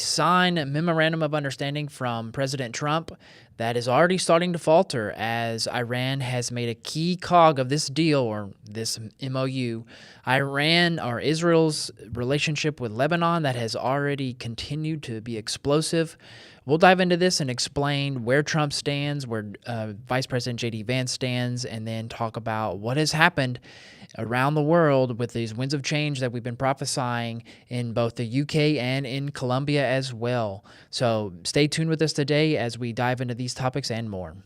signed Memorandum of Understanding from President Trump that is already starting to falter as Iran has made a key cog of this deal, or this MOU. Iran, or Israel's relationship with Lebanon, that has already continued to be explosive. We'll dive into this and explain where Trump stands, where Vice President J.D. Vance stands, and then talk about what has happened around the world with these winds of change that we've been prophesying in both the UK and in Colombia as well. So stay tuned with us today as we dive into these topics and more.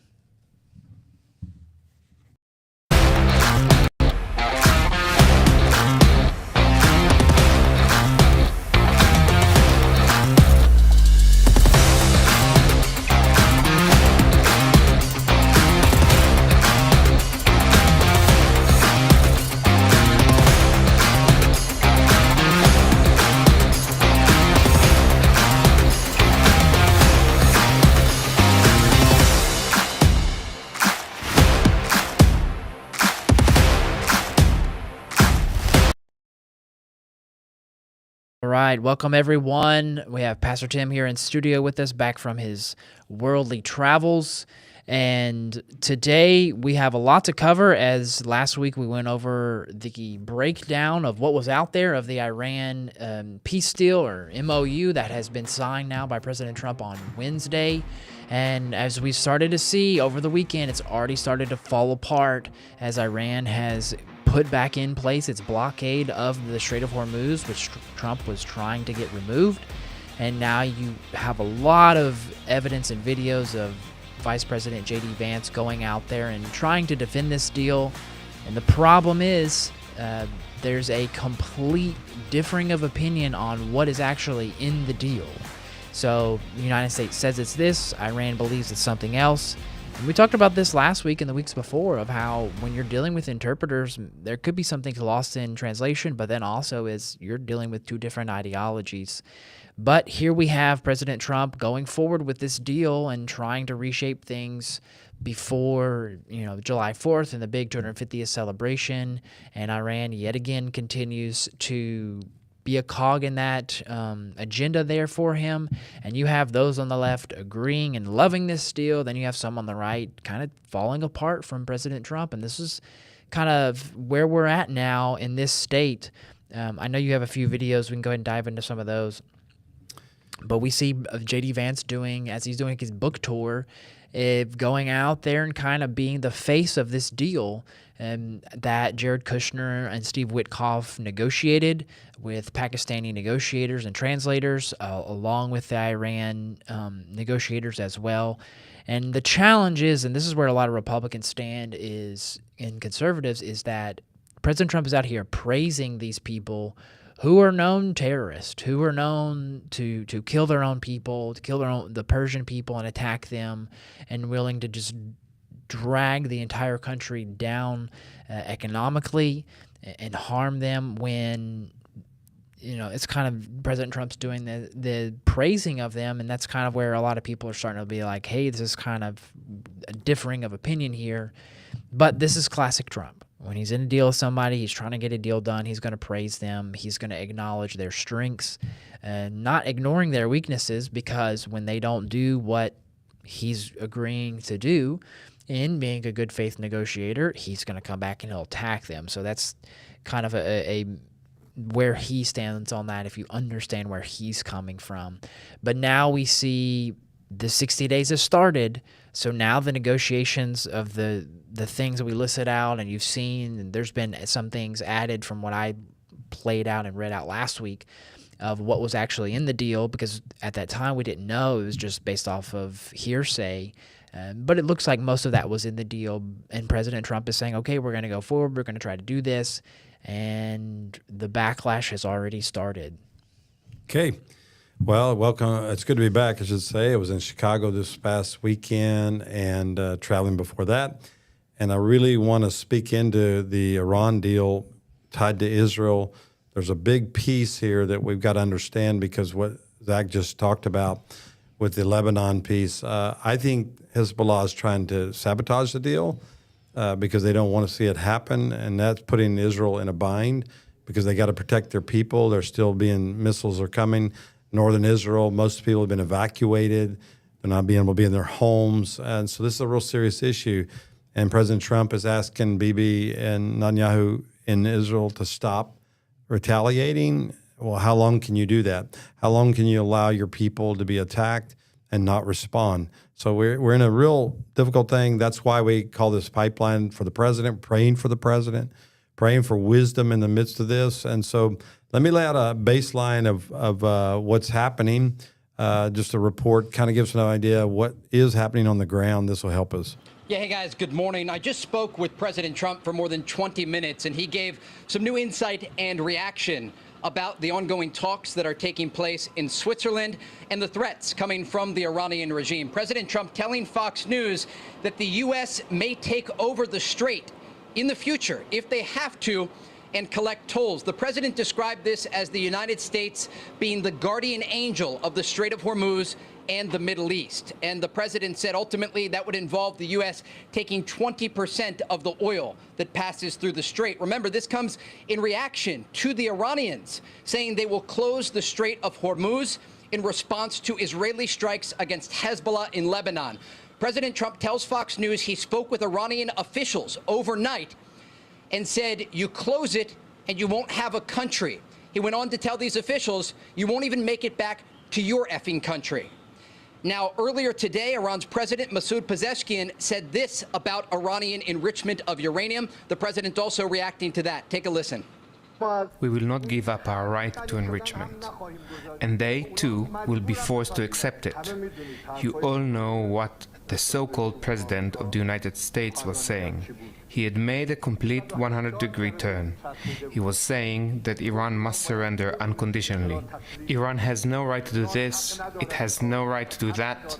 All right, welcome everyone. We have Pastor Tim here in studio with us, back from his worldly travels. And today we have a lot to cover, as last week we went over the breakdown of what was out there of the Iran peace deal, or MOU, that has been signed now by President Trump on Wednesday. And as we started to see over the weekend, it's already started to fall apart as Iran has put back in place its blockade of the Strait of Hormuz, which Trump was trying to get removed. And now you have a lot of evidence and videos of Vice President J.D. Vance going out there and trying to defend this deal. And the problem is there's a complete differing of opinion on what is actually in the deal. So the United States says it's this, Iran believes it's something else. And we talked about this last week and the weeks before, of how when you're dealing with interpreters, there could be something lost in translation, but then also is you're dealing with two different ideologies. But here we have President Trump going forward with this deal and trying to reshape things before, July 4th and the big 250th celebration. And Iran yet again continues to be a cog in that agenda there for him. And you have those on the left agreeing and loving this deal. Then you have some on the right kind of falling apart from President Trump. And this is kind of where we're at now in this state. I know you have a few videos. We can go ahead and dive into some of those. But we see J.D. Vance doing, as he's doing his book tour, going out there and kind of being the face of this deal that Jared Kushner and Steve Witkoff negotiated with Pakistani negotiators and translators, along with the Iran negotiators as well. And the challenge is, and this is where a lot of Republicans stand is, and conservatives, is that President Trump is out here praising these people who are known terrorists, who are known to kill their own people, to kill the Persian people and attack them, and willing to just drag the entire country down economically and harm them, when it's kind of President Trump's doing the praising of them. And that's kind of where a lot of people are starting to be like, hey, this is kind of a differing of opinion here. But this is classic Trump. When he's in a deal with somebody, he's trying to get a deal done, he's going to praise them, he's going to acknowledge their strengths, not ignoring their weaknesses, because when they don't do what he's agreeing to do in being a good faith negotiator, he's going to come back and he'll attack them. So that's kind of a where he stands on that, if you understand where he's coming from. But now we see the 60 days have started. So now the negotiations of the things that we listed out, and you've seen, and there's been some things added from what I played out and read out last week of what was actually in the deal, because at that time we didn't know. It was just based off of hearsay. But it looks like most of that was in the deal, and President Trump is saying, okay, we're going to go forward, we're going to try to do this, and the backlash has already started. Okay. Well, welcome. It's good to be back, I should say. I was in Chicago this past weekend and traveling before that. And I really want to speak into the Iran deal tied to Israel. There's a big piece here that we've got to understand, because what Zach just talked about with the Lebanon piece, I think Hezbollah is trying to sabotage the deal because they don't want to see it happen. And that's putting Israel in a bind, because they got to protect their people. They're still missiles are coming. northern Israel. Most people have been evacuated. They're not being able to be in their homes. And so this is a real serious issue. And President Trump is asking Bibi and Netanyahu in Israel to stop retaliating. Well, how long can you do that? How long can you allow your people to be attacked and not respond? So we're in a real difficult thing. That's why we call this pipeline for the president, praying for the president, praying for wisdom in the midst of this. And so let me lay out a baseline of what's happening. Just a report kind of gives an idea of what is happening on the ground. This will help us. Yeah, hey guys, good morning. I just spoke with President Trump for more than 20 minutes, and he gave some new insight and reaction about the ongoing talks that are taking place in Switzerland and the threats coming from the Iranian regime. President Trump telling Fox News that the U.S. may take over the strait in the future if they have to and collect tolls. The president described this as the United States being the guardian angel of the Strait of Hormuz and the Middle East. And the president said ultimately that would involve the U.S. taking 20% of the oil that passes through the strait. Remember, this comes in reaction to the Iranians saying they will close the Strait of Hormuz in response to Israeli strikes against Hezbollah in Lebanon. President Trump tells Fox News he spoke with Iranian officials overnight and said, you close it and you won't have a country. He went on to tell these officials, you won't even make it back to your effing country. Now, earlier today, Iran's President Masoud Pezeshkian said this about Iranian enrichment of uranium. The president also reacting to that. Take a listen. We will not give up our right to enrichment, and they, too, will be forced to accept it. You all know what the so-called President of the United States was saying. He had made a complete 100-degree turn. He was saying that Iran must surrender unconditionally. Iran has no right to do this, it has no right to do that.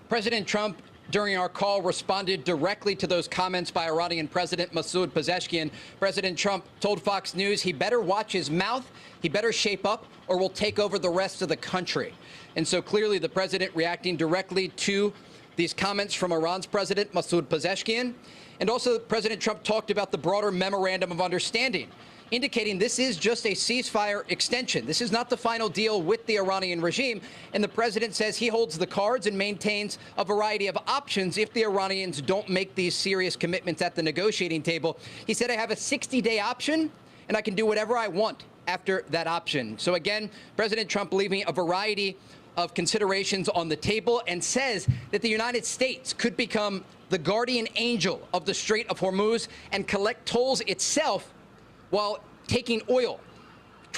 President Trump, during our call, responded directly to those comments by Iranian President Masoud Pezeshkian. President Trump told Fox News he better watch his mouth, he better shape up, or we'll take over the rest of the country. And so clearly the president reacting directly to these comments from Iran's President Masoud Pezeshkian. And also President Trump talked about the broader Memorandum of Understanding, indicating this is just a ceasefire extension. This is not the final deal with the Iranian regime. And the president says he holds the cards and maintains a variety of options if the Iranians don't make these serious commitments at the negotiating table. He said, I have a 60-day option, and I can do whatever I want after that option. So again, President Trump leaving a variety of considerations on the table and says that the United States could become the guardian angel of the Strait of Hormuz and collect tolls itself while taking oil,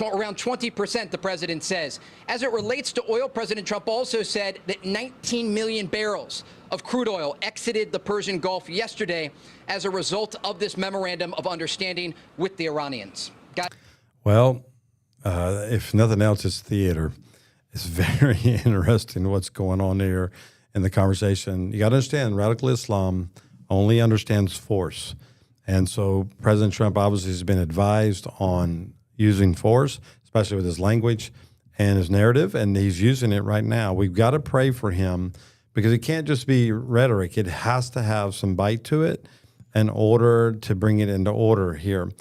around 20%, the president says. As it relates to oil, President Trump also said that 19 million barrels of crude oil exited the Persian Gulf yesterday as a result of this Memorandum of Understanding with the Iranians. Well, if nothing else, it's theater. It's very interesting what's going on here in the conversation. You got to understand, radical Islam only understands force. And so President Trump obviously has been advised on using force, especially with his language and his narrative, and he's using it right now. We've got to pray for him because it can't just be rhetoric. It has to have some bite to it in order to bring it into order here.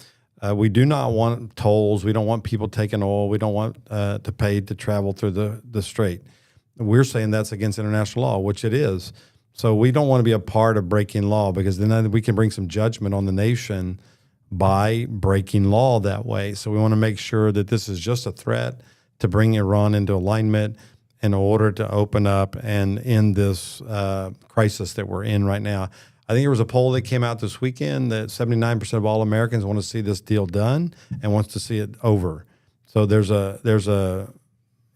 We do not want tolls. We don't want people taking oil. We don't want to pay to travel through the strait. We're saying that's against international law, which it is. So we don't want to be a part of breaking law because then we can bring some judgment on the nation by breaking law that way. So we want to make sure that this is just a threat to bring Iran into alignment in order to open up and end this crisis that we're in right now. I think there was a poll that came out this weekend that 79% of all Americans want to see this deal done and wants to see it over. So there's a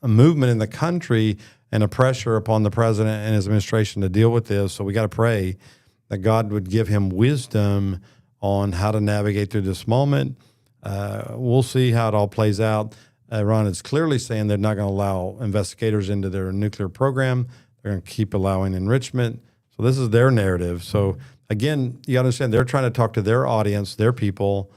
movement in the country and a pressure upon the president and his administration to deal with this. So we got to pray that God would give him wisdom on how to navigate through this moment. We'll see how it all plays out. Iran is clearly saying they're not going to allow investigators into their nuclear program. They're going to keep allowing enrichment. So this is their narrative. So again, you got to understand they're trying to talk to their audience, their people,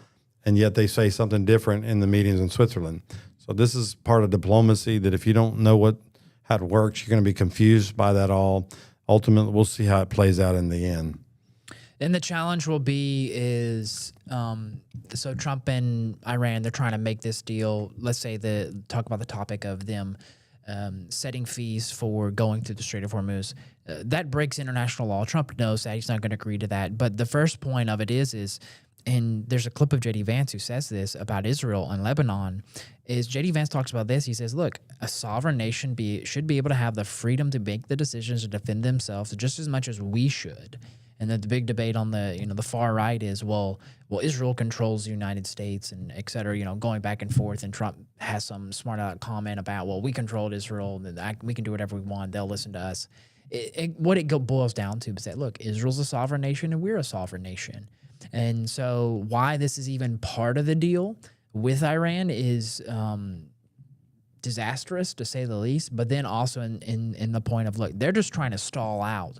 and yet they say something different in the meetings in Switzerland. So this is part of diplomacy that if you don't know how it works, you're going to be confused by that all. Ultimately, we'll see how it plays out in the end. And the challenge will be is so Trump and Iran, they're trying to make this deal. Let's say talk about the topic of them setting fees for going through the Strait of Hormuz. That breaks international law. Trump knows that. He's not going to agree to that. But the first point of it is, and there's a clip of J.D. Vance who says this about Israel and Lebanon, is J.D. Vance talks about this. He says, look, a sovereign nation should be able to have the freedom to make the decisions to defend themselves just as much as we should. And then the big debate on the far right is, well, Israel controls the United States and et cetera, going back and forth. And Trump has some smart comment about, well, we controlled Israel and we can do whatever we want. They'll listen to us. What it boils down to is that, look, Israel's a sovereign nation and we're a sovereign nation. And so why this is even part of the deal with Iran is disastrous, to say the least. But then also in the point of, look, they're just trying to stall out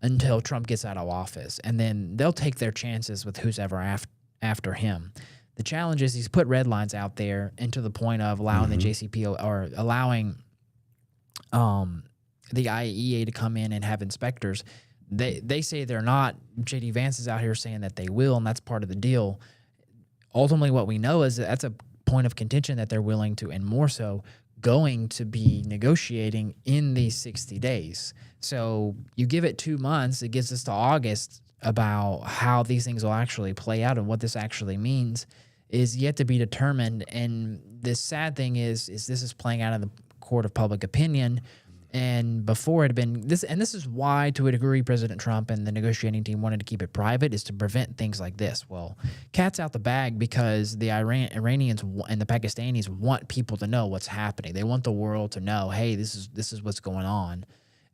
until Trump gets out of office, and then they'll take their chances with who's ever after him. The challenge is he's put red lines out there, and to the point of allowing the JCPO or allowing the IAEA to come in and have inspectors. They say they're not. J.D. Vance is out here saying that they will, and that's part of the deal. Ultimately, what we know is that's a point of contention that they're willing to, and more so, going to be negotiating in these 60 days. So you give it 2 months, it gets us to August about how these things will actually play out and what this actually means is yet to be determined. And the sad thing is this is playing out in the court of public opinion. And before it had been this, and this is why, to a degree, President Trump and the negotiating team wanted to keep it private, is to prevent things like this. Well, cat's out the bag because the Iranians and the Pakistanis want people to know what's happening. They want the world to know, hey, this is what's going on.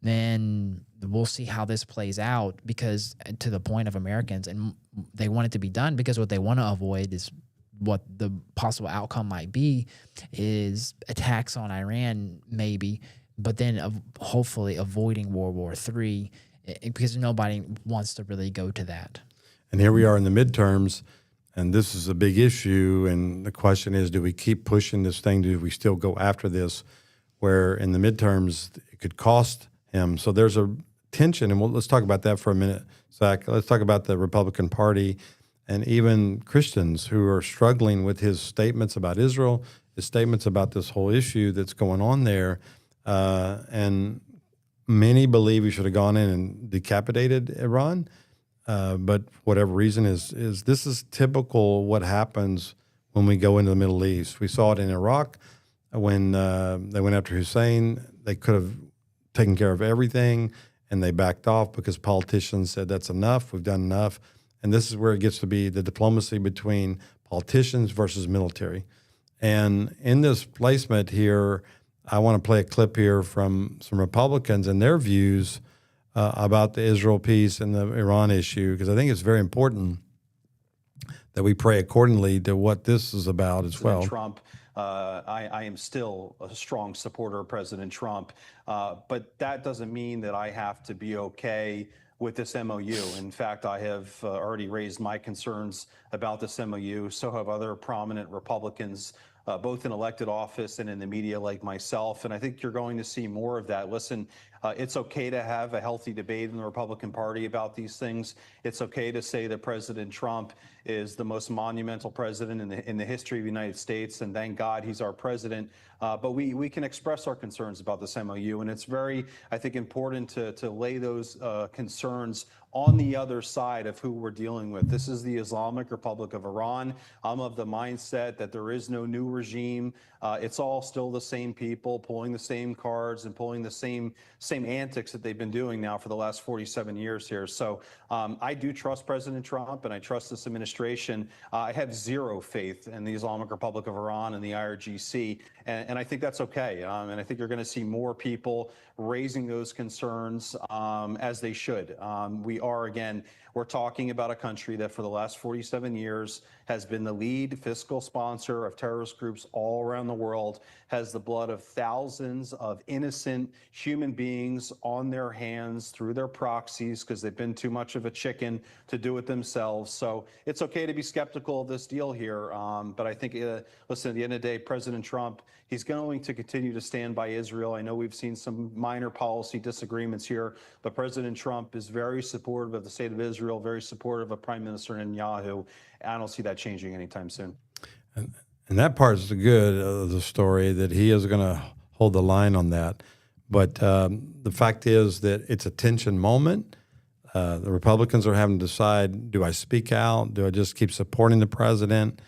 Then we'll see how this plays out, because to the point of Americans, and they want it to be done because what they want to avoid is what the possible outcome might be is attacks on Iran, maybe. But then hopefully avoiding World War III, because nobody wants to really go to that. And here we are in the midterms, and this is a big issue. And the question is, do we keep pushing this thing? Do we still go after this? Where in the midterms, it could cost him. So there's a tension, and let's talk about that for a minute, Zach. Let's talk about the Republican Party and even Christians who are struggling with his statements about Israel, his statements about this whole issue that's going on there. And many believe he should have gone in and decapitated Iran. But whatever reason is this is typical what happens when we go into the Middle East. We saw it in Iraq when they went after Hussein. They could have taken care of everything, and they backed off because politicians said that's enough. We've done enough. And this is where it gets to be the diplomacy between politicians versus military. And in this placement here, I want to play a clip here from some Republicans and their views about the Israel piece and the Iran issue, because I think it's very important that we pray accordingly to what this is about as well. Trump, I am still a strong supporter of President Trump, but that doesn't mean that I have to be okay with this MOU. In fact, I have already raised my concerns about this MOU. So have other prominent Republicans, both in elected office and in the media like myself. And I think you're going to see more of that. Listen, it's okay to have a healthy debate in the Republican Party about these things. It's okay to say that President Trump is the most monumental president in the history of the United States, and thank God he's our president. But we can express our concerns about this MOU, and it's very, I think, important to lay those concerns on the other side of who we're dealing with. This is the Islamic Republic of Iran. I'm of the mindset that there is no new regime. It's all still the same people pulling the same cards and pulling the same antics that they've been doing now for the last 47 years here. So I do trust President Trump, and I trust this administration. I have zero faith in the Islamic Republic of Iran and the IRGC, and I think that's okay. And I think you're going to see more people raising those concerns as they should. We're talking about a country that for the last 47 years has been the lead fiscal sponsor of terrorist groups all around the world, has the blood of thousands of innocent human beings on their hands through their proxies because they've been too much of a chicken to do it themselves. So it's okay to be skeptical of this deal here. But I think, listen, at the end of the day, President Trump He's going to continue to stand by Israel. I know we've seen some minor policy disagreements here, but President Trump is very supportive of the state of Israel, very supportive of Prime Minister Netanyahu. I don't see that changing anytime soon. And that part's the good of the story, that he is going to hold the line on that. But the fact is that it's a tension moment. The Republicans are having to decide, do I speak out? Do I just keep supporting the president?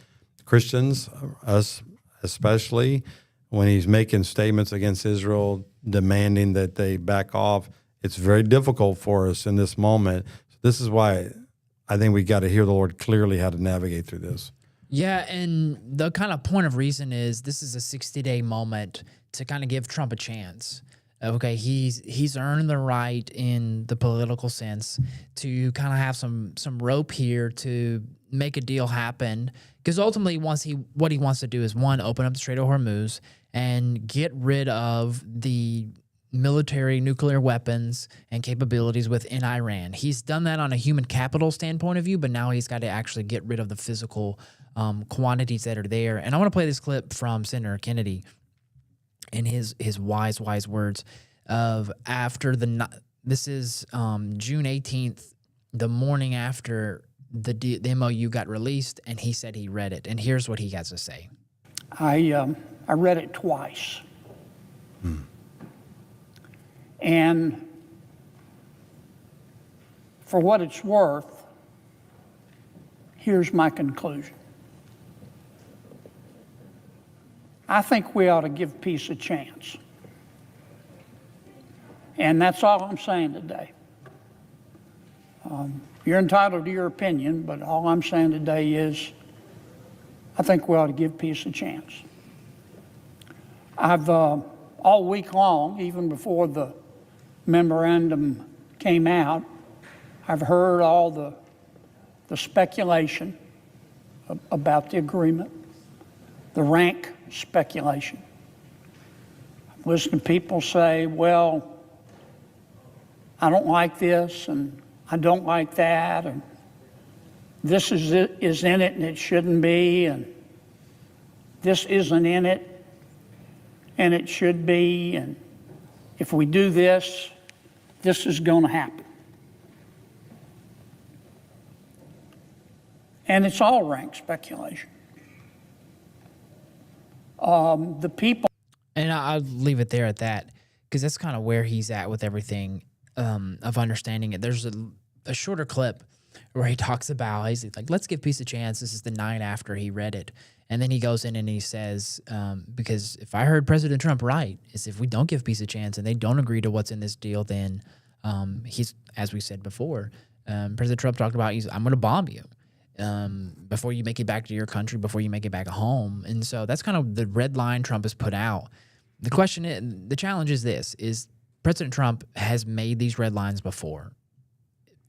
Christians, us especially, when he's making statements against Israel, demanding that they back off, it's very difficult for us in this moment. This is why I think we got to hear the Lord clearly how to navigate through this. Yeah, and the kind of point of reason is this is a 60-day moment to kind of give Trump a chance. Okay, he's earned the right in the political sense to kind of have some rope here to make a deal happen. Because ultimately, what he wants to do is, one, open up the Strait of Hormuz and get rid of the military nuclear weapons and capabilities within Iran. He's done that on a human capital standpoint of view, but now he's got to actually get rid of the physical quantities that are there. And I want to play this clip from Senator Kennedy in his wise words of after this is June 18th, the morning after the MOU got released, and he said he read it. And here's what he has to say. I read it twice. And for what it's worth, here's my conclusion. I think we ought to give peace a chance. And that's all I'm saying today. You're entitled to your opinion, but all I'm saying today is I think we ought to give peace a chance. I've all week long, even before the memorandum came out, I've heard all the speculation about the agreement, the rank speculation. I've listened to people say, well, I don't like this and I don't like that, and this is in it and it shouldn't be, and this isn't in it and it should be, and if we do this, this is going to happen. And it's all rank speculation. The people. And I'll leave it there at that, because that's kind of where he's at with everything of understanding it. There's a shorter clip where he talks about, he's like, let's give peace a chance. This is the night after he read it. And then he goes in and he says, because if I heard President Trump right, is if we don't give peace a chance and they don't agree to what's in this deal, then he's, as we said before, President Trump talked about, I'm going to bomb you before you make it back to your country, before you make it back home. And so that's kind of the red line Trump has put out. The question is, the challenge is this, is President Trump has made these red lines before.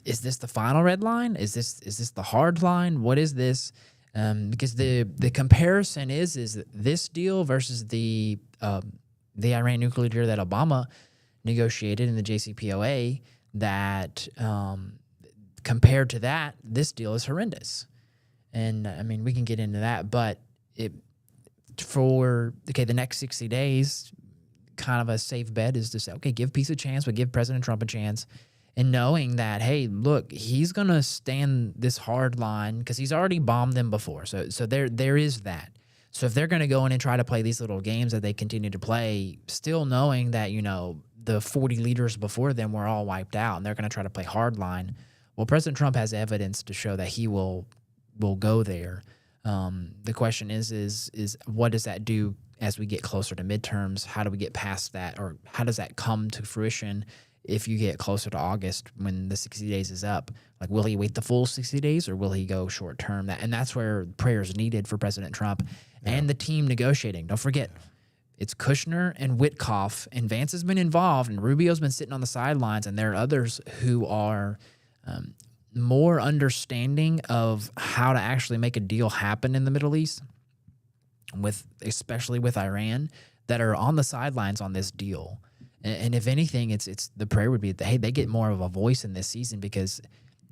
Is this the final red line? Is this the hard line? What is this? Because the comparison is this deal versus the Iran nuclear deal that Obama negotiated in the JCPOA, that compared to that, this deal is horrendous. And I mean, we can get into that, but the next 60 days, kind of a safe bet is to say, okay, give peace a chance, but give President Trump a chance. And knowing that, hey, look, he's going to stand this hard line because he's already bombed them before. So there is that. So if they're going to go in and try to play these little games that they continue to play, still knowing that, the 40 leaders before them were all wiped out and they're going to try to play hard line, well, President Trump has evidence to show that he will go there. The question is what does that do as we get closer to midterms? How do we get past that, or how does that come to fruition if you get closer to August when the 60 days is up? Like, will he wait the full 60 days or will he go short term? That's where prayer is needed for President Trump and the team negotiating. Don't forget, it's Kushner and Witkoff, and Vance has been involved, and Rubio's been sitting on the sidelines, and there are others who are more understanding of how to actually make a deal happen in the Middle East, especially with Iran, that are on the sidelines on this deal. And if anything, it's the prayer would be that, hey, they get more of a voice in this season, because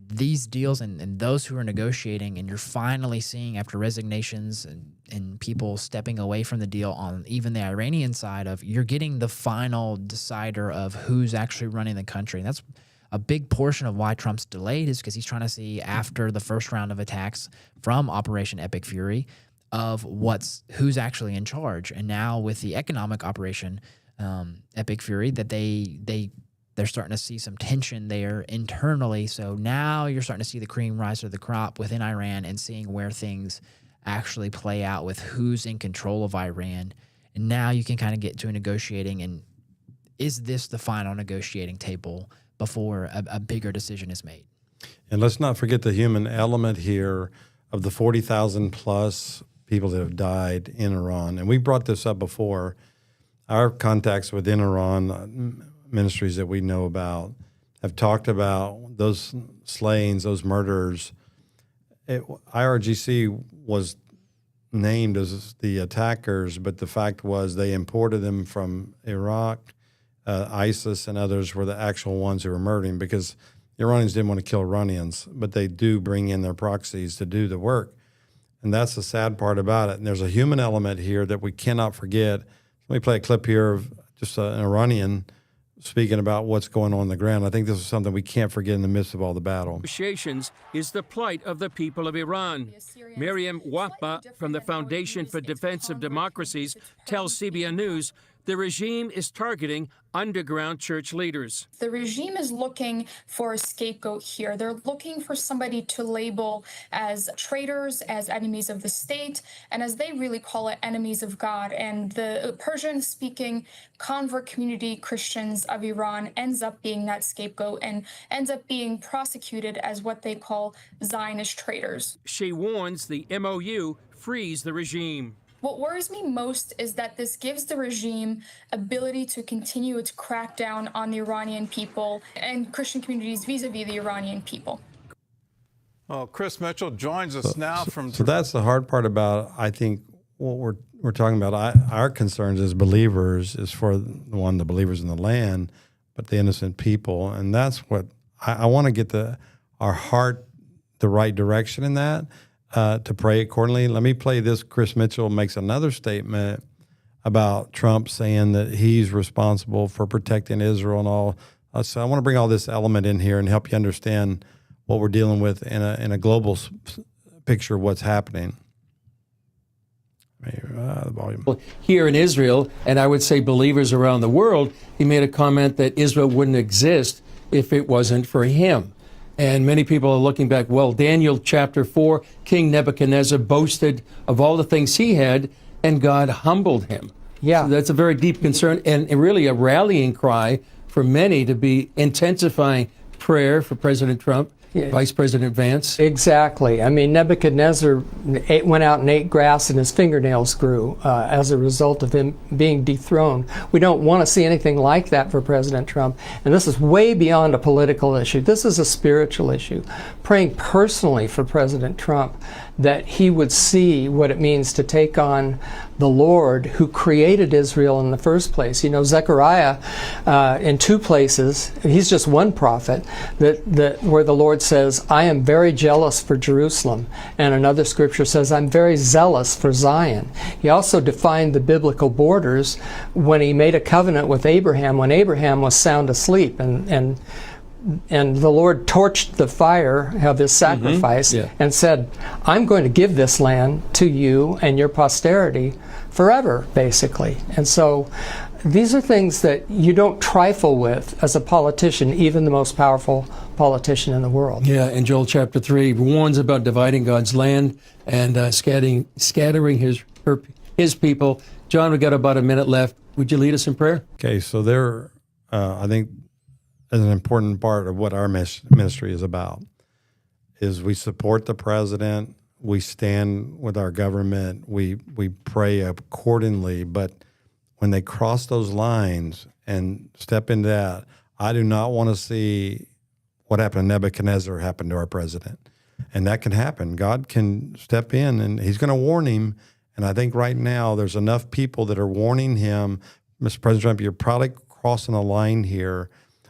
these deals and those who are negotiating, and you're finally seeing after resignations and people stepping away from the deal on even the Iranian side of, you're getting the final decider of who's actually running the country. And that's a big portion of why Trump's delayed, is because he's trying to see after the first round of attacks from Operation Epic Fury of who's actually in charge. And now with the economic operation Epic Fury, that they're starting to see some tension there internally. So now you're starting to see the cream rise to the crop within Iran and seeing where things actually play out with who's in control of Iran. And now you can kind of get to a negotiating, and is this the final negotiating table before a bigger decision is made? And let's not forget the human element here of the 40,000 plus people that have died in Iran. And we brought this up before. Our contacts within Iran, ministries that we know about, have talked about those slayings, those murders. IRGC was named as the attackers, but the fact was they imported them from Iraq. ISIS and others were the actual ones who were murdering, because the Iranians didn't want to kill Iranians, but they do bring in their proxies to do the work. And that's the sad part about it. And there's a human element here that we cannot forget. Let me play a clip here of just an Iranian speaking about what's going on the ground. I think this is something we can't forget in the midst of all the battle. Negotiations is the plight of the people of Iran. Miriam Wahba from the Foundation for Defense of Democracies tells CBN News the regime is targeting underground church leaders. The regime is looking for a scapegoat here. They're looking for somebody to label as traitors, as enemies of the state, and as they really call it, enemies of God. And the Persian-speaking convert community Christians of Iran ends up being that scapegoat and ends up being prosecuted as what they call Zionist traitors. She warns the MOU frees the regime. What worries me most is that this gives the regime ability to continue its crackdown on the Iranian people and Christian communities vis-a-vis the Iranian people. Well, Chris Mitchell joins us now from... So that's the hard part about, I think, what we're talking about. Our concerns as believers is for, the believers in the land, but the innocent people. And that's what I want to get our heart the right direction in that. To pray accordingly. Let me play this. Chris Mitchell makes another statement about Trump saying that he's responsible for protecting Israel and all. So I want to bring all this element in here and help you understand what we're dealing with in a global picture of what's happening. The volume. Here in Israel, and I would say believers around the world, he made a comment that Israel wouldn't exist if it wasn't for him. And many people are looking back, well, Daniel chapter 4, King Nebuchadnezzar boasted of all the things he had, and God humbled him. Yeah. So that's a very deep concern, and really a rallying cry for many to be intensifying prayer for President Trump, Vice President Vance. Exactly. I mean, Nebuchadnezzar went out and ate grass and his fingernails grew as a result of him being dethroned. We don't want to see anything like that for President Trump. And this is way beyond a political issue. This is a spiritual issue. Praying personally for President Trump that he would see what it means to take on the Lord who created Israel in the first place. You know, Zechariah, in two places, he's just one prophet, where the Lord says, I am very jealous for Jerusalem. And another scripture says, I'm very zealous for Zion. He also defined the biblical borders when he made a covenant with Abraham, when Abraham was sound asleep. And the Lord torched the fire of his sacrifice and said, I'm going to give this land to you and your posterity forever, basically. And so these are things that you don't trifle with as a politician, even the most powerful politician in the world. Yeah, in Joel chapter 3, warns about dividing God's land and scattering his people. John, we got about a minute left. Would you lead us in prayer? Okay, so there, I think, is an important part of what our ministry is about, is we support the president, we stand with our government, we pray accordingly, but when they cross those lines and step into that, I do not want to see what happened to Nebuchadnezzar happen to our president. And that can happen. God can step in, and he's going to warn him. And I think right now there's enough people that are warning him, Mr. President Trump, you're probably crossing a line here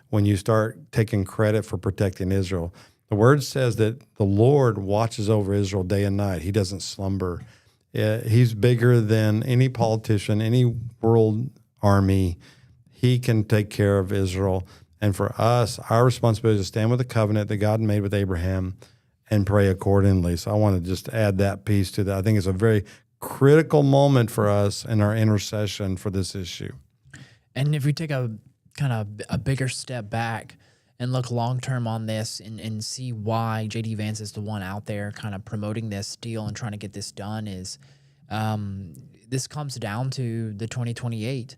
when you start taking credit for protecting Israel. The word says that the Lord watches over Israel day and night. He doesn't slumber. He's bigger than any politician, any world army. He can take care of Israel. And for us, our responsibility is to stand with the covenant that God made with Abraham and pray accordingly. So I want to just add that piece to that. I think it's a very critical moment for us in our intercession for this issue. And if we take a kind of a bigger step back and look long-term on this and see why J.D. Vance is the one out there kind of promoting this deal and trying to get this done is this comes down to the 2028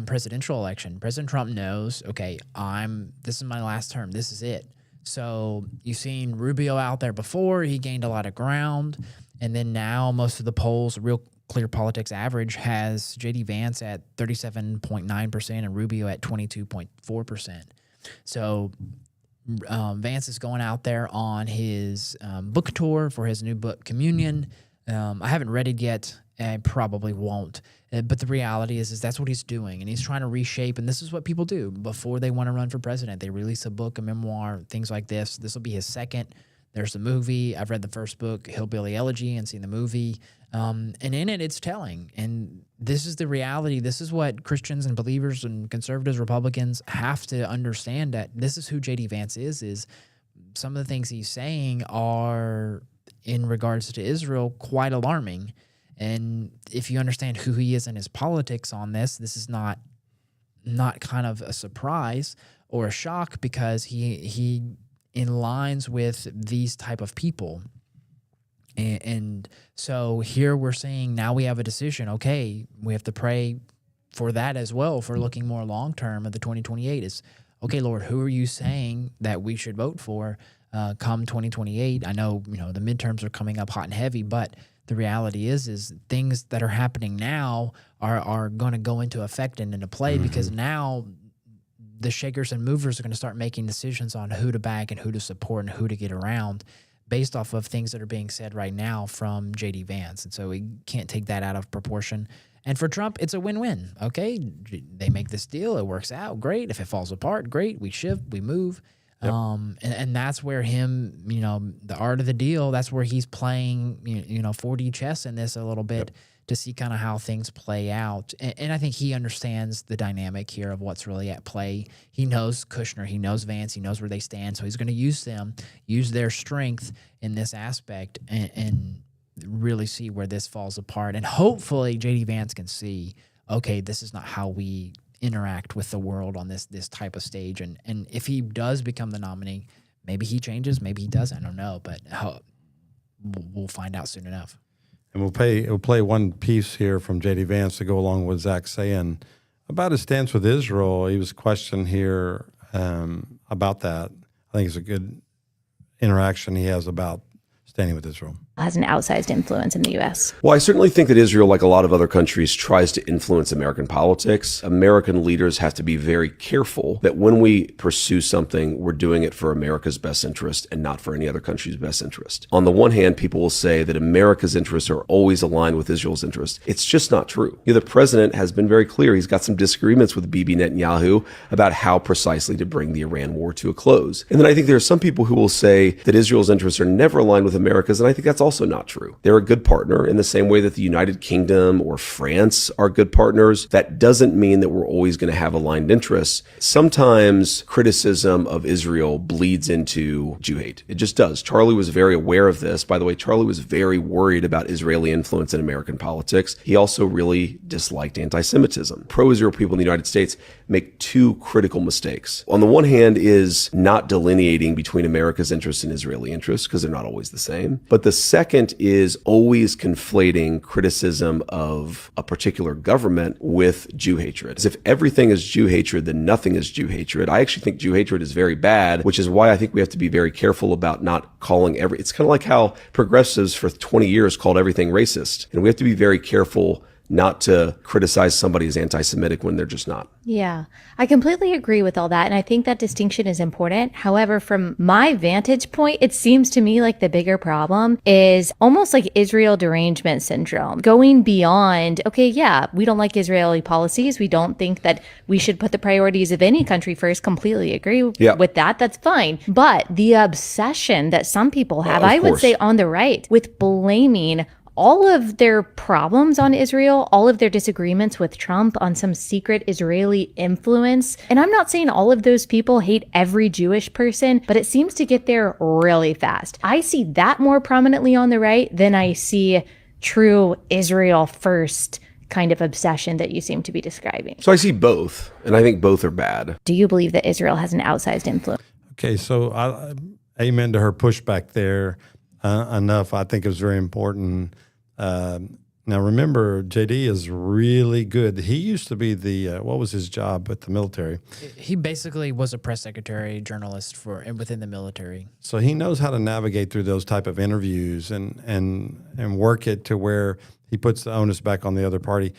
presidential election. President Trump knows, okay, this is my last term. This is it. So you've seen Rubio out there before. He gained a lot of ground. And then now most of the polls, Real Clear Politics average, has J.D. Vance at 37.9% and Rubio at 22.4%. So Vance is going out there on his book tour for his new book, Communion. I haven't read it yet. I probably won't. But the reality is that's what he's doing. And he's trying to reshape. And this is what people do before they want to run for president. They release a book, a memoir, things like this. This will be his second. There's the movie. I've read the first book, Hillbilly Elegy, and seen the movie. And in it, it's telling. And this is the reality. This is what Christians and believers and conservatives, Republicans have to understand, that this is who J.D. Vance is some of the things he's saying are, in regards to Israel, quite alarming. And if you understand who he is and his politics on this is not kind of a surprise or a shock, because he in lines with these type of people. And so here we're saying now we have a decision. Okay, we have to pray for that as well. For looking more long term at the 2028 is, okay, Lord, who are you saying that we should vote for come 2028? I know the midterms are coming up hot and heavy, but the reality is things that are happening now are going to go into effect and into play, because now the shakers and movers are going to start making decisions on who to back and who to support and who to get around, based off of things that are being said right now from J.D. Vance. And so we can't take that out of proportion. And for Trump, it's a win-win. Okay, they make this deal. It works out. Great. If it falls apart, great. We shift, we move. Yep. And that's where him, the art of the deal, that's where he's playing, 4D chess in this a little bit. Yep. To see kind of how things play out. And I think he understands the dynamic here of what's really at play. He knows Kushner, he knows Vance, he knows where they stand. So he's going to use their strength in this aspect and really see where this falls apart. And hopefully J.D. Vance can see, okay, this is not how we interact with the world on this type of stage. And if he does become the nominee, maybe he changes, maybe he doesn't, I don't know. But we'll find out soon enough. And we'll play one piece here from J.D. Vance to go along with Zach saying about his stance with Israel. He was questioned here about that. I think it's a good interaction he has about standing with Israel. Has an outsized influence in the U.S. Well, I certainly think that Israel, like a lot of other countries, tries to influence American politics. American leaders have to be very careful that when we pursue something, we're doing it for America's best interest and not for any other country's best interest. On the one hand, people will say that America's interests are always aligned with Israel's interests. It's just not true. The president has been very clear. He's got some disagreements with Bibi Netanyahu about how precisely to bring the Iran war to a close. And then I think there are some people who will say that Israel's interests are never aligned with America's, and I think that's also not true. They're a good partner in the same way that the United Kingdom or France are good partners. That doesn't mean that we're always going to have aligned interests. Sometimes criticism of Israel bleeds into Jew hate. It just does. Charlie was very aware of this. By the way, Charlie was very worried about Israeli influence in American politics. He also really disliked anti-Semitism. Pro-Israel people in the United States make two critical mistakes. On the one hand is not delineating between America's interests and Israeli interests, because they're not always the same. But the second is always conflating criticism of a particular government with Jew hatred. As if everything is Jew hatred, then nothing is Jew hatred. I actually think Jew hatred is very bad, which is why I think we have to be very careful about not calling it's kind of like how progressives for 20 years called everything racist. And we have to be very careful not to criticize somebody as anti-Semitic when they're just not. Yeah, I completely agree with all that. And I think that distinction is important. However, from my vantage point, it seems to me like the bigger problem is almost like Israel derangement syndrome, going beyond, okay, yeah, we don't like Israeli policies. We don't think that we should put the priorities of any country first. Completely agree with that. That's fine. But the obsession that some people have, I would say on the right, with blaming all of their problems on Israel, all of their disagreements with Trump on some secret Israeli influence. And I'm not saying all of those people hate every Jewish person, but it seems to get there really fast. I see that more prominently on the right than I see true Israel first kind of obsession that you seem to be describing. So I see both, and I think both are bad. Do you believe that Israel has an outsized influence? Okay, so amen to her pushback there. Enough, I think it was very important. Now, remember, JD is really good. He used to be the, what was his job with the military? He basically was a press secretary, journalist within the military. So he knows how to navigate through those type of interviews and work it to where he puts the onus back on the other party.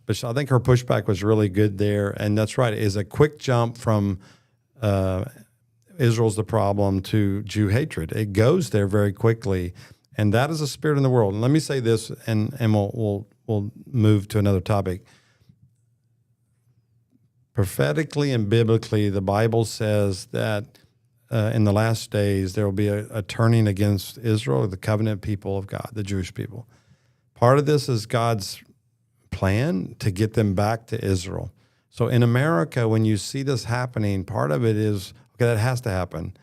But I think her pushback was really good there. And that's right, is a quick jump from Israel's the problem to Jew hatred. It goes there very quickly. And that is a spirit in the world. And let me say this, and we'll move to another topic. Prophetically and biblically, the Bible says that in the last days there will be a turning against Israel, the covenant people of God, the Jewish people. Part of this is God's plan to get them back to Israel. So in America, when you see this happening, part of it is, okay, that has to happen.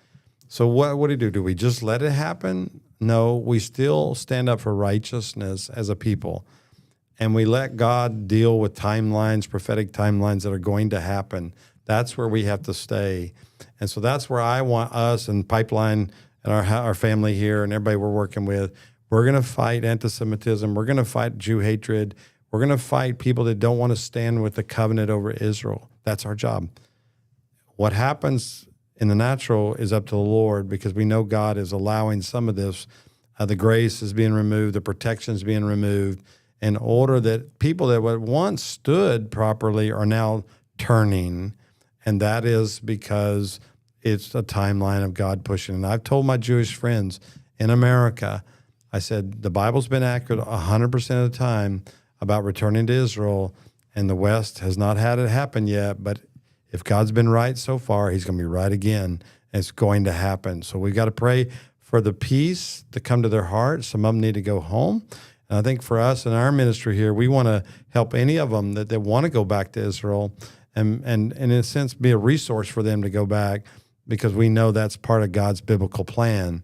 So what do? Do we just let it happen? No, we still stand up for righteousness as a people. And we let God deal with timelines, prophetic timelines that are going to happen. That's where we have to stay. And so that's where I want us and Pipeline and our family here and everybody we're working with, we're going to fight anti-Semitism. We're going to fight Jew hatred. We're going to fight people that don't want to stand with the covenant over Israel. That's our job. What happens in the natural is up to the Lord, because we know God is allowing some of this. The grace is being removed, the protection is being removed, in order that people that once stood properly are now turning. And that is because it's a timeline of God pushing. And I've told my Jewish friends in America, I said, the Bible's been accurate 100% of the time about returning to Israel, and the West has not had it happen yet, but if God's been right so far, he's going to be right again. It's going to happen. So we've got to pray for the peace to come to their hearts. Some of them need to go home. And I think for us in our ministry here, we want to help any of them that want to go back to Israel and in a sense be a resource for them to go back, because we know that's part of God's biblical plan.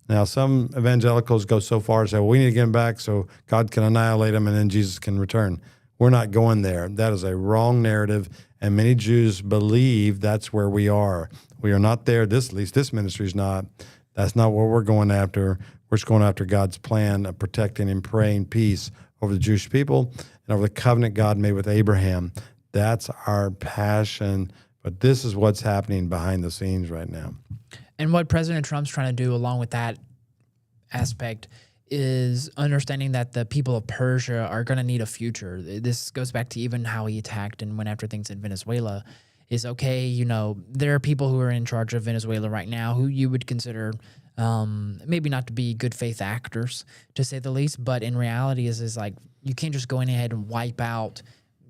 Now, some evangelicals go so far as say, well, we need to get them back so God can annihilate them and then Jesus can return. We're not going there. That is a wrong narrative. And many Jews believe that's where we are. We are not there. At least this ministry is not. That's not what we're going after. We're just going after God's plan of protecting and praying peace over the Jewish people and over the covenant God made with Abraham. That's our passion. But this is what's happening behind the scenes right now. And what President Trump's trying to do along with that aspect is understanding that the people of Persia are going to need a future. This goes back to even how he attacked and went after things in Venezuela. Is okay, there are people who are in charge of Venezuela right now who you would consider maybe not to be good faith actors, to say the least, but in reality is like you can't just go in ahead and wipe out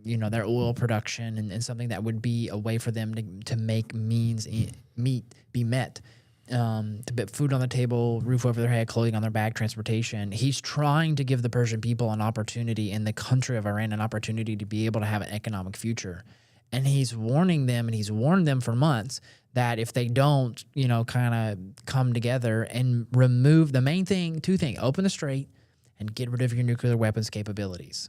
their oil production and something that would be a way for them to make meet be met. To put food on the table, roof over their head, clothing on their back, transportation. He's trying to give the Persian people an opportunity in the country of Iran, an opportunity to be able to have an economic future. And he's warning them, and he's warned them for months that if they don't, kind of come together and remove the main thing, two things, open the strait and get rid of your nuclear weapons capabilities.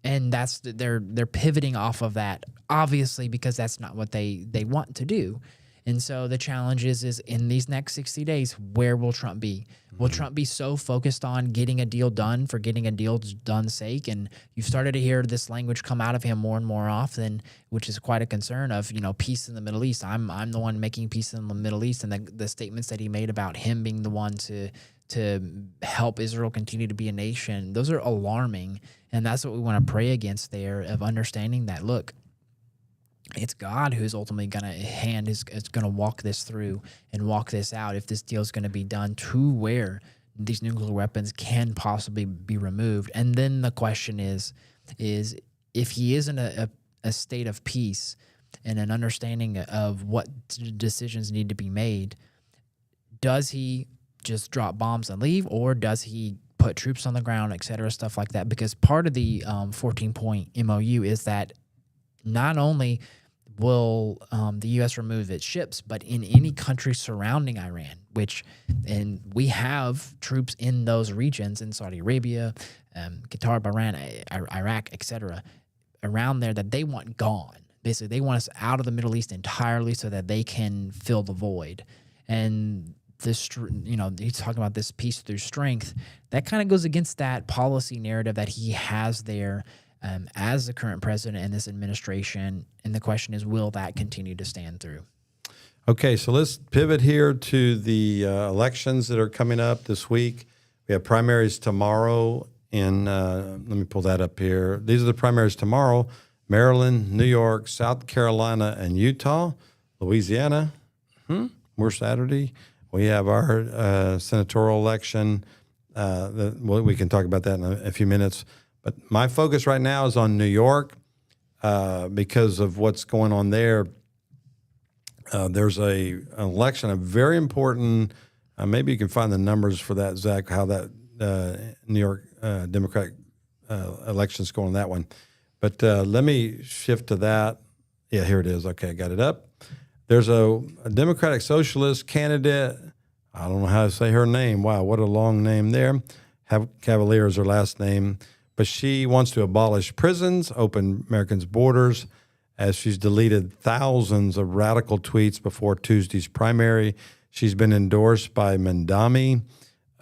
And that's they're pivoting off of that, obviously, because that's not what they want to do. And so the challenge is in these next 60 days, where will Trump be? Will Trump be so focused on getting a deal done for getting a deal done's sake? And you've started to hear this language come out of him more and more often, which is quite a concern of, peace in the Middle East. I'm the one making peace in the Middle East, and the statements that he made about him being the one to to help Israel continue to be a nation, those are alarming. And that's what we want to pray against there, of understanding that, look, it's God who's ultimately going to is going to walk this through and walk this out if this deal is going to be done to where these nuclear weapons can possibly be removed. And then the question is if he is in a state of peace and an understanding of what decisions need to be made, does he just drop bombs and leave, or does he put troops on the ground, et cetera, stuff like that? Because part of the 14-point MOU is that not only will the U.S. remove its ships, but in any country surrounding Iran, and we have troops in those regions, in Saudi Arabia, Qatar, Bahrain, Iraq, et cetera, around there, that they want gone. Basically, they want us out of the Middle East entirely so that they can fill the void. And this, he's talking about this peace through strength. That kind of goes against that policy narrative that he has there as the current president and this administration. And the question is, will that continue to stand through? Okay, so let's pivot here to the elections that are coming up this week. We have primaries tomorrow let me pull that up here. These are the primaries tomorrow: Maryland, New York, South Carolina, and Utah. Louisiana, we're Saturday. We have our senatorial election. We can talk about that in a few minutes. But my focus right now is on New York because of what's going on there. There's an election, a very important, maybe you can find the numbers for that, Zach, how that New York Democratic election's going on that one. But let me shift to that. Yeah, here it is. Okay, I got it up. There's a Democratic Socialist candidate. I don't know how to say her name. Wow, what a long name there. Cavalier is her last name. But she wants to abolish prisons, open Americans' borders, as she's deleted thousands of radical tweets before Tuesday's primary. She's been endorsed by Mandami,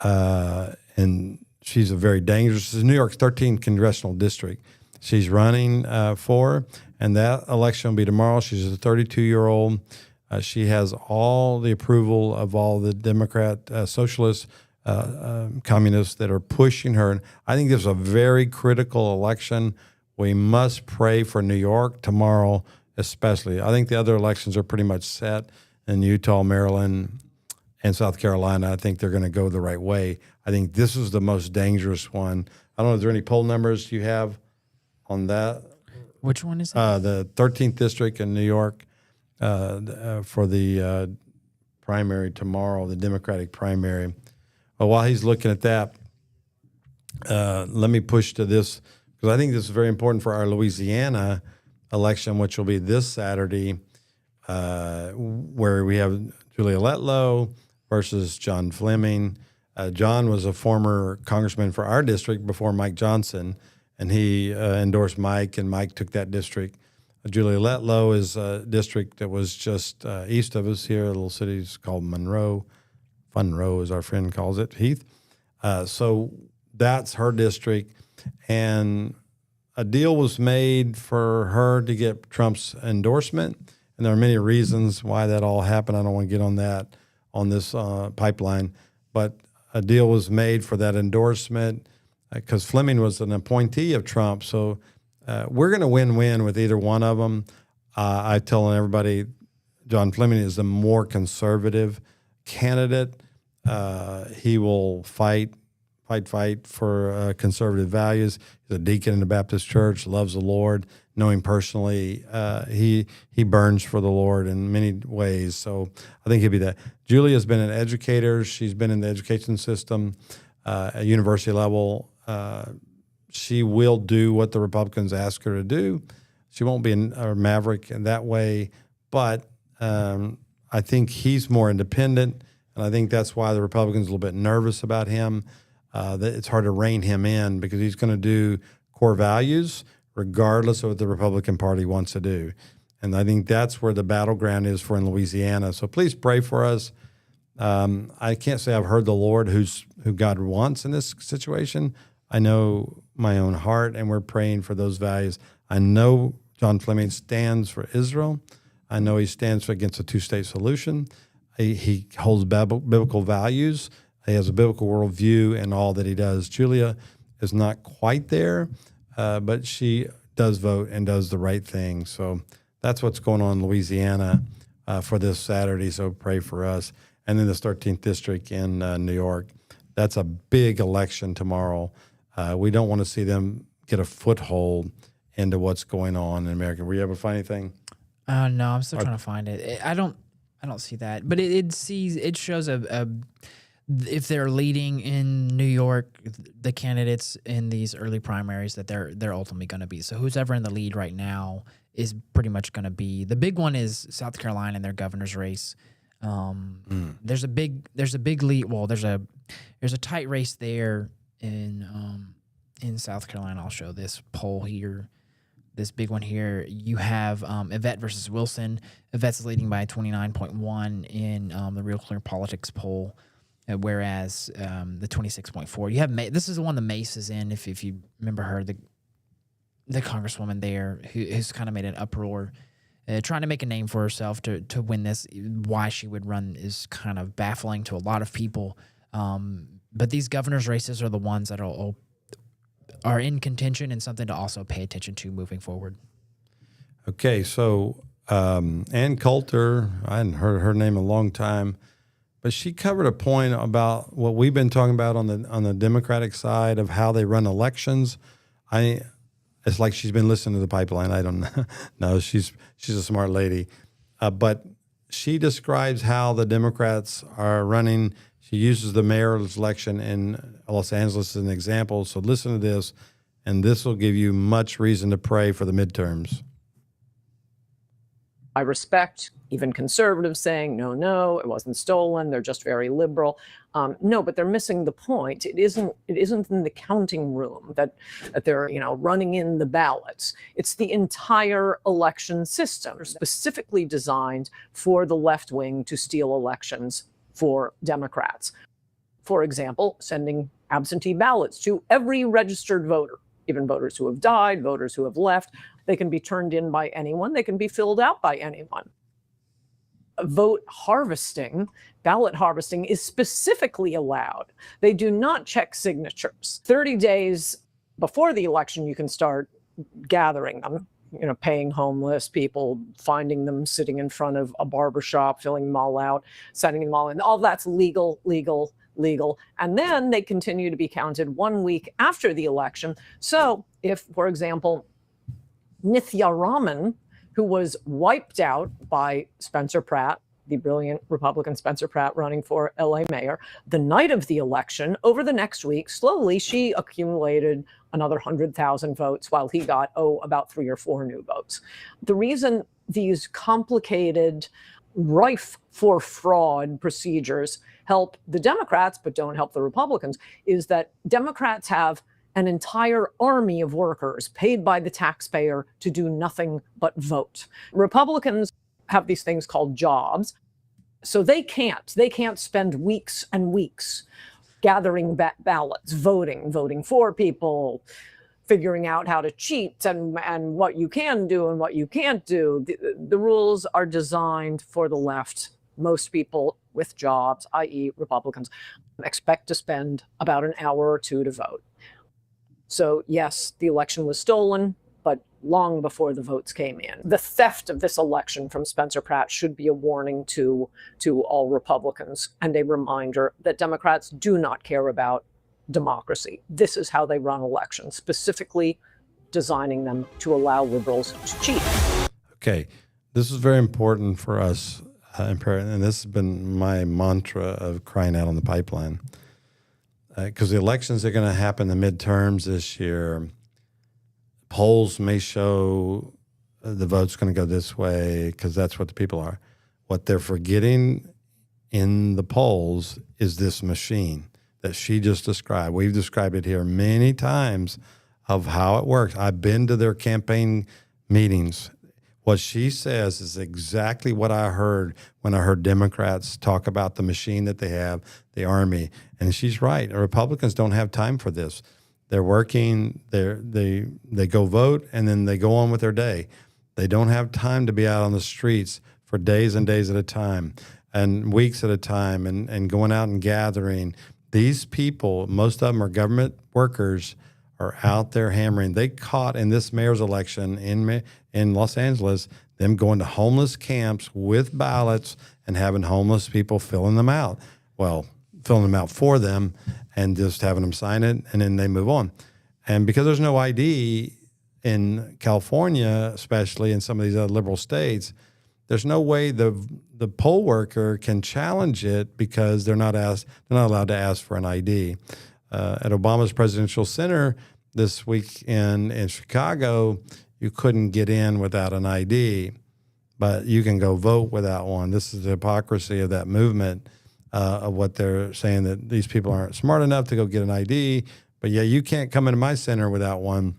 and she's a very dangerous. This is New York's 13th congressional district. She's running for, and that election will be tomorrow. She's a 32-year-old. She has all the approval of all the Democrat, socialists, communists that are pushing her. And I think this is a very critical election. We must pray for New York tomorrow, especially. I think the other elections are pretty much set in Utah, Maryland, and South Carolina. I think they're going to go the right way. I think this is the most dangerous one. I don't know, is there any poll numbers you have on that? Which one is that? The 13th district in New York for the primary tomorrow, the Democratic primary. Well, while he's looking at that, let me push to this, because I think this is very important for our Louisiana election, which will be this Saturday, where we have Julia Letlow versus John Fleming. John was a former congressman for our district before Mike Johnson, and he endorsed Mike, and Mike took that district. Julia Letlow is a district that was just east of us here, a little city called Monroe. Funroe, as our friend calls it, Heath. So that's her district. And a deal was made for her to get Trump's endorsement. And there are many reasons why that all happened. I don't want to get on that on this pipeline. But a deal was made for that endorsement because Fleming was an appointee of Trump. So we're going to win-win with either one of them. I tell everybody John Fleming is the more conservative candidate. He will fight for conservative values. He's a deacon in the Baptist church, loves the Lord, know him personally. He burns for the Lord in many ways. So I think he'll be that. Julia's been an educator. She's been in the education system at university level. She will do what the Republicans ask her to do. She won't be a maverick in that way, but I think he's more independent. And I think that's why the Republicans are a little bit nervous about him. That it's hard to rein him in because he's going to do core values regardless of what the Republican Party wants to do. And I think that's where the battleground is for in Louisiana. So please pray for us. I can't say I've heard the Lord who God wants in this situation. I know my own heart, and we're praying for those values. I know John Fleming stands for Israel. I know he stands against a two-state solution. He holds biblical values He has a biblical worldview in all that he does. Julia is not quite there, but she does vote and does the right thing. So that's what's going on in Louisiana for this Saturday. So pray for us. And then this 13th district in New York. That's a big election tomorrow. We don't want to see them get a foothold into what's going on in America. Were you able to find anything? No, I'm still trying to find it. I don't see that, but it shows if they're leading in New York, the candidates in these early primaries that they're ultimately going to be. So who's ever in the lead right now is pretty much going to be. The big one is South Carolina in their governor's race. There's a big lead. Well, there's a tight race there in South Carolina. I'll show this poll here. This big one here, you have Yvette versus Wilson. Yvette's leading by 29.1 in the Real Clear Politics poll, whereas the 26.4. You have this is the one the Mace is in. If you remember her, the congresswoman there who's kind of made an uproar, trying to make a name for herself to win this. Why she would run is kind of baffling to a lot of people. But these governor's races are the ones that are in contention and something to also pay attention to moving forward. Okay, so Ann Coulter, I hadn't heard her name in a long time, but she covered a point about what we've been talking about on the Democratic side of how they run elections. It's like she's been listening to the pipeline. I don't know. She's a smart lady, but she describes how the Democrats are running. She uses the mayor's election in Los Angeles as an example. So listen to this, and this will give you much reason to pray for the midterms. I respect even conservatives saying, no, it wasn't stolen. They're just very liberal. No, but they're missing the point. It isn't in the counting room that they're, running in the ballots. It's the entire election system specifically designed for the left wing to steal elections for Democrats. For example, sending absentee ballots to every registered voter, even voters who have died, voters who have left. They can be turned in by anyone. They can be filled out by anyone. Vote harvesting, ballot harvesting is specifically allowed. They do not check signatures. 30 days before the election, you can start gathering them, paying homeless people, finding them sitting in front of a barbershop, filling them all out, sending them all in. All that's legal. And then they continue to be counted 1 week after the election. So if, for example, Nithya Raman, who was wiped out by Spencer Pratt, the brilliant Republican Spencer Pratt running for LA mayor, the night of the election, over the next week, slowly she accumulated another 100,000 votes while he got, about 3 or 4 new votes. The reason these complicated, rife for fraud procedures help the Democrats but don't help the Republicans is that Democrats have an entire army of workers paid by the taxpayer to do nothing but vote. Republicans have these things called jobs, so they can't spend weeks and weeks gathering ballots, voting for people, figuring out how to cheat and what you can do and what you can't do. The rules are designed for the left. Most people with jobs, i.e. Republicans, expect to spend about an hour or two to vote. So yes, the election was stolen, but long before the votes came in. The theft of this election from Spencer Pratt should be a warning to all Republicans and a reminder that Democrats do not care about democracy. This is how they run elections, specifically designing them to allow liberals to cheat. Okay, this is very important for us in prayer, and this has been my mantra of crying out on the pipeline. Because the elections are going to happen, the midterms this year, polls may show the vote's going to go this way because that's what the people are. What they're forgetting in the polls is this machine that she just described. We've described it here many times of how it works. I've been to their campaign meetings. What she says is exactly what I heard when I heard Democrats talk about the machine that they have, the army. And she's right. Republicans don't have time for this. They're working, they go vote, and then they go on with their day. They don't have time to be out on the streets for days and days at a time. and weeks at a time and going out and gathering. These people, most of them are government workers, are out there hammering. They caught in this mayor's election in Los Angeles them going to homeless camps with ballots and having homeless people filling them out. Well, filling them out for them and just having them sign it, and then they move on. And because there's no ID in California, especially in some of these other liberal states, there's no way the poll worker can challenge it because they're not allowed to ask for an ID. At Obama's presidential center this week in Chicago, you couldn't get in without an ID, but you can go vote without one. This is the hypocrisy of that movement, of what they're saying, that these people aren't smart enough to go get an ID, but yeah, you can't come into my center without one.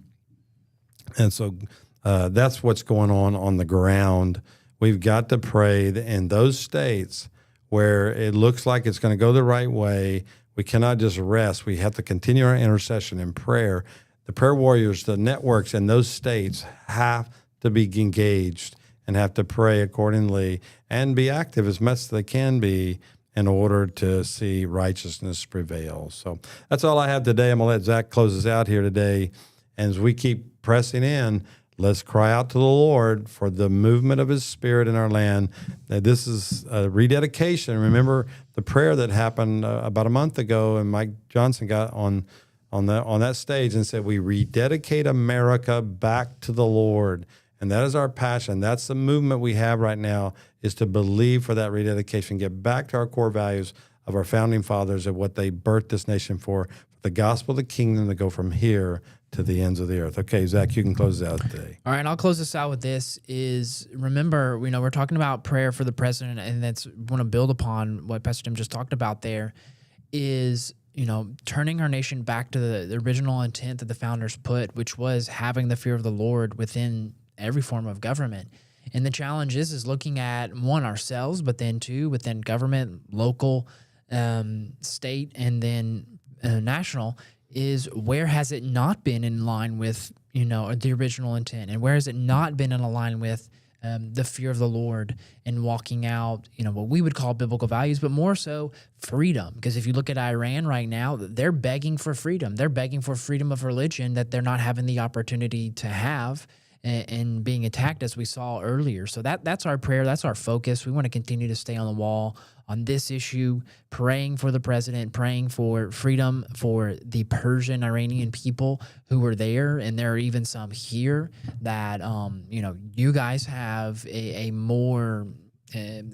And so that's what's going on the ground. We've got to pray that in those states where it looks like it's going to go the right way, we cannot just rest. We have to continue our intercession and prayer. The prayer warriors, the networks in those states have to be engaged and have to pray accordingly and be active as much as they can be in order to see righteousness prevail. So that's all I have today. I'm going to let Zach close us out here today. And as we keep pressing in, let's cry out to the Lord for the movement of his Spirit in our land. This is a rededication. Remember the prayer that happened about a month ago, and Mike Johnson got on that stage and said, we rededicate America back to the Lord. And that is our passion. That's the movement we have right now, is to believe for that rededication, get back to our core values of our founding fathers, of what they birthed this nation for the gospel of the kingdom to go from here to the ends of the earth. Okay, Zach, you can close it out today. All right, I'll close this out with this. Remember, we're talking about prayer for the president, and that's want to build upon what Pastor Tim just talked about there, is turning our nation back to the original intent that the founders put, which was having the fear of the Lord within every form of government. And the challenge is looking at, one, ourselves, but then two, within government, local, state, and then national, is where has it not been in line with, the original intent, and where has it not been in line with the fear of the Lord and walking out, what we would call biblical values, but more so freedom. Because if you look at Iran right now, they're begging for freedom. They're begging for freedom of religion that they're not having the opportunity to have, and being attacked, as we saw earlier. So that's our prayer. That's our focus. We want to continue to stay on the wall on this issue, praying for the president, praying for freedom for the Persian Iranian people who were there. And there are even some here that, you guys have a more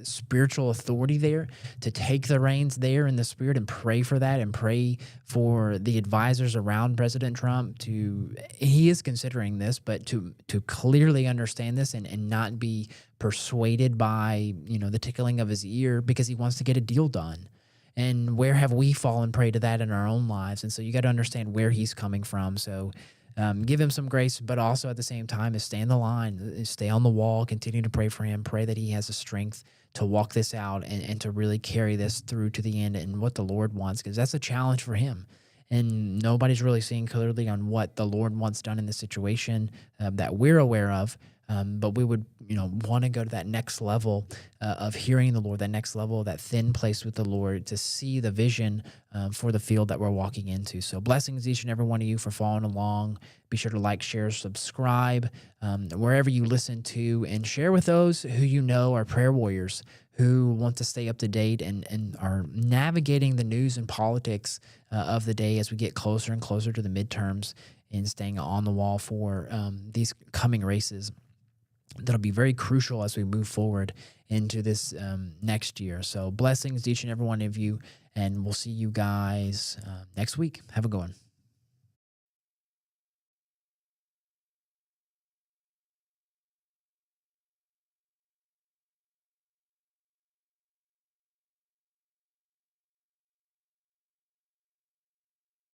spiritual authority there to take the reins there in the spirit and pray for that, and pray for the advisors around President Trump he is considering this, but to clearly understand this and not be persuaded by, the tickling of his ear, because he wants to get a deal done. And where have we fallen prey to that in our own lives? And so you got to understand where he's coming from. So give him some grace, but also at the same time is stay in the line, stay on the wall, continue to pray for him, pray that he has the strength to walk this out and to really carry this through to the end and what the Lord wants, because that's a challenge for him. And nobody's really seeing clearly on what the Lord wants done in this situation that we're aware of. But we would, want to go to that next level of hearing the Lord, that next level, that thin place with the Lord, to see the vision for the field that we're walking into. So blessings each and every one of you for following along. Be sure to like, share, subscribe, wherever you listen to, and share with those who you know are prayer warriors who want to stay up to date and are navigating the news and politics of the day as we get closer and closer to the midterms, and staying on the wall for these coming races. That'll be very crucial as we move forward into this next year. So blessings to each and every one of you, and we'll see you guys next week. Have a good one.